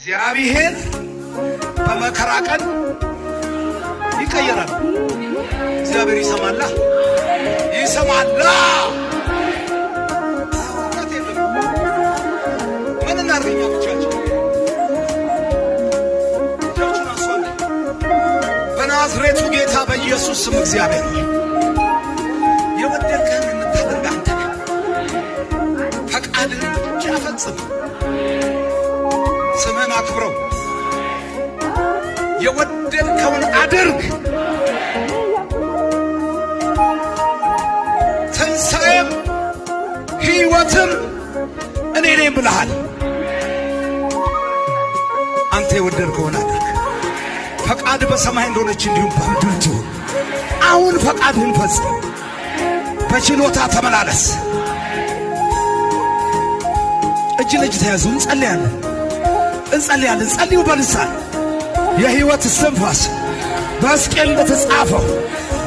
እግዚአብሔር በመከራ ቀን ይቀየራል። እግዚአብሔር ይሰማላ ይሰማላ። ምን እናርገኛ ብቻችን እጃችሁን አንሷል። በናዝሬቱ ጌታ በኢየሱስ ስም እግዚአብሔር የወደድከን የምታደርግ አንተ ፈቃድን ብቻ ፈጽም። ስምህን አክብረው። የወደድከውን አድርግ። ትንሣኤም ሕይወትም እኔ ነኝ ብለሃል። አንተ የወደድከውን አድርግ። ፈቃድ በሰማይ እንደሆነች እንዲሁም በምድር ትሁን። አሁን ፈቃድህን ፈጽም። በችሎታ ተመላለስ። እጅ ለእጅ ተያዙ። እንጸልያለን። ጸልዩ በልሳን። የሕይወት እስትንፋስ በሕዝቅኤል እንደተጻፈው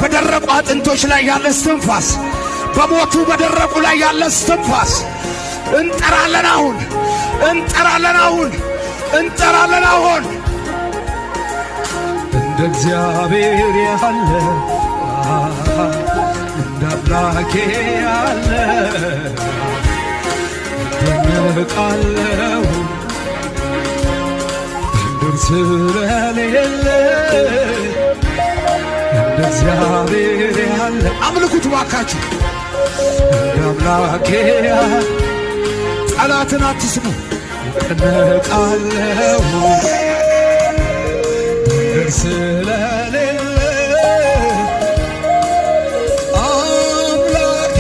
በደረቁ አጥንቶች ላይ ያለ እስትንፋስ፣ በሞቱ በደረቁ ላይ ያለ እስትንፋስ እንጠራለን። አሁን እንደ እግዚአብሔር ያለ እንደ አምላኬ ያለ እደነቃለሁ ምድር ስለሌለ እንደ እግዚአብሔር ያለ አምልኩት ባካችሁ። እንደ አምላኬ ያለ ጠላትን አትስሙ። እደነቃለሁ ምድር ስለሌለ አምላኬ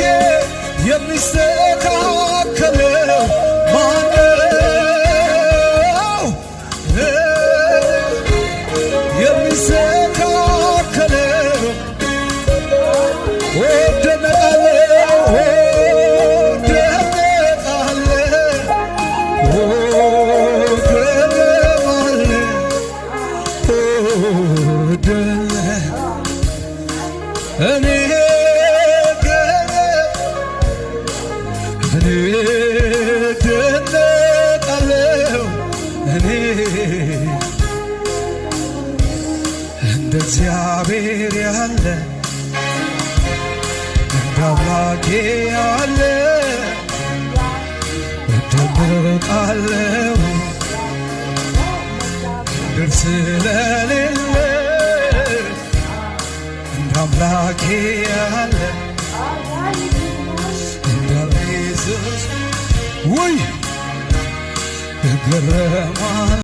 የሚስተካከለው ማነው? የሚስተካከለው እኔ እደነቃለሁ። እኔ እንደ እግዚአብሔር ያለ እንደ አምላኬ ያለ እደነቃለሁ ምድር ስለሌለ እንደ አምላኬ ያለ እንደ ኢየሱስ ወይ እገረማለሁ።